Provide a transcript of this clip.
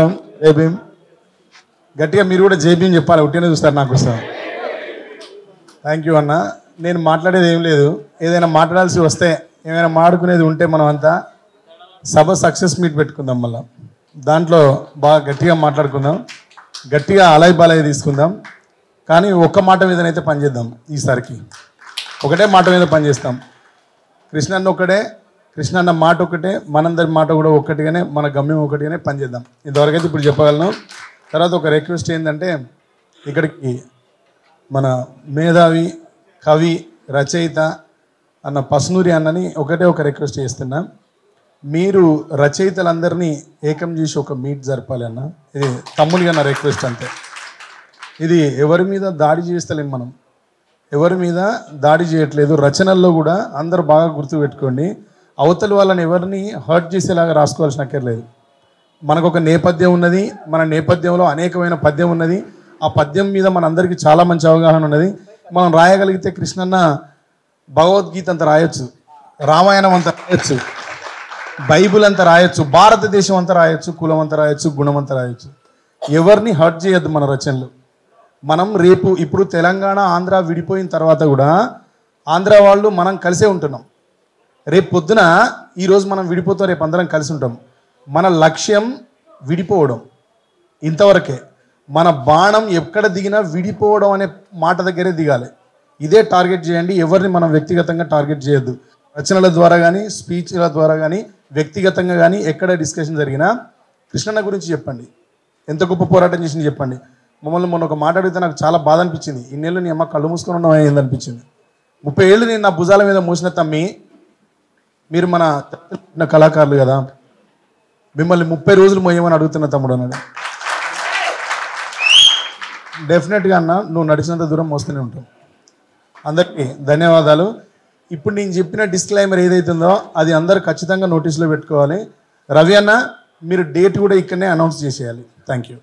మాట్లాడతాం. జై భీమ్. గట్టిగా మీరు కూడా జై భీమ్ చెప్పాలి. ఉట్టినే చూస్తారు నాకు వస్తాం. థ్యాంక్ యూ అన్న. నేను మాట్లాడేది ఏం లేదు. ఏదైనా మాట్లాడాల్సి వస్తే ఏమైనా మాడుకునేది ఉంటే మనం అంతా సభ సక్సెస్ మీట్ పెట్టుకుందాం. మళ్ళీ దాంట్లో బాగా గట్టిగా మాట్లాడుకుందాం, గట్టిగా అలాయ్ బాలాయ్ తీసుకుందాం. కానీ ఒక్క మాట మీదనైతే పనిచేద్దాం. ఈసారికి ఒకటే మాట మీద పనిచేస్తాం. కృష్ణన్న ఒక్కడే, కృష్ణన్న మాట ఒకటే, మనందరి మాట కూడా ఒక్కటిగానే, మన గమ్యం ఒకటిగానే పనిచేద్దాం. ఇంతవరకైతే ఇప్పుడు చెప్పగలను. తర్వాత ఒక రిక్వెస్ట్ ఏంటంటే, ఇక్కడికి మన మేధావి, కవి, రచయిత అన్న పసునూరి అన్నని ఒకటే ఒక రిక్వెస్ట్ చేస్తున్నా. మీరు రచయితలందరినీ ఏకం చేసి ఒక మీట్ జరపాలి అన్న. ఇది తమ్ముడిగా నా రిక్వెస్ట్ అంతే. ఇది ఎవరి మీద దాడి చేస్తలేం, మనం ఎవరి మీద దాడి చేయట్లేదు. రచనల్లో కూడా అందరూ బాగా గుర్తుపెట్టుకోండి, అవతలి వాళ్ళని ఎవరిని హర్ట్ చేసేలాగా రాసుకోవాల్సిన అక్కర్లేదు. మనకు ఒక నేపథ్యం ఉన్నది, మన నేపథ్యంలో అనేకమైన పద్యం ఉన్నది. ఆ పద్యం మీద మనందరికీ చాలా మంచి అవగాహన ఉన్నది. మనం రాయగలిగితే కృష్ణన్న భగవద్గీత అంతా రాయొచ్చు, రామాయణం అంతా రాయొచ్చు, బైబుల్ అంతా రాయొచ్చు, భారతదేశం అంతా రాయొచ్చు, కులం అంతా రాయొచ్చు, గుణం అంతా రాయొచ్చు. ఎవరిని హర్ట్ చేయొద్దు మన రచనలు. మనం రేపు ఇప్పుడు తెలంగాణ ఆంధ్ర విడిపోయిన తర్వాత కూడా ఆంధ్ర వాళ్ళు మనం కలిసే ఉంటున్నాం. రేపు పొద్దున ఈరోజు మనం విడిపోతాం, రేపు అందరం కలిసి ఉంటాం. మన లక్ష్యం విడిపోవడం, ఇంతవరకే. మన బాణం ఎక్కడ దిగినా విడిపోవడం అనే మాట దగ్గరే దిగాలి. ఇదే టార్గెట్ చేయండి. ఎవరిని మనం వ్యక్తిగతంగా టార్గెట్ చేయొద్దు. రచనల ద్వారా కానీ, స్పీచ్ల ద్వారా కానీ, వ్యక్తిగతంగా కానీ ఎక్కడ డిస్కషన్ జరిగినా కృష్ణన్న గురించి చెప్పండి, ఎంత గొప్ప పోరాటం చేసింది చెప్పండి. మమ్మల్ని మొన్న ఒక మాట అడిగితే నాకు చాలా బాధ అనిపించింది. ఇన్నేళ్ళు నీ అమ్మ కళ్ళు మూసుకొని ఉన్నాం అయిందనిపించింది. 30 ఏళ్ళు నేను నా భుజాల మీద మోసిన తమ్మి, మీరు మన కళాకారులు కదా, మిమ్మల్ని 30 రోజులు మోయమని అడుగుతున్న తమ్ముడు అన్నాడు. డెఫినెట్గా అన్న, నువ్వు నడిచినంత దూరం మోస్తూనే ఉంటావు. అందరికీ ధన్యవాదాలు. ఇప్పుడు నేను చెప్పిన డిస్క్లైమర్ ఏదైతుందో అది అందరూ ఖచ్చితంగా నోటీసులో పెట్టుకోవాలి. రవి అన్న, మీరు డేట్ కూడా ఇక్కడనే అనౌన్స్ చేసేయాలి. Thank you.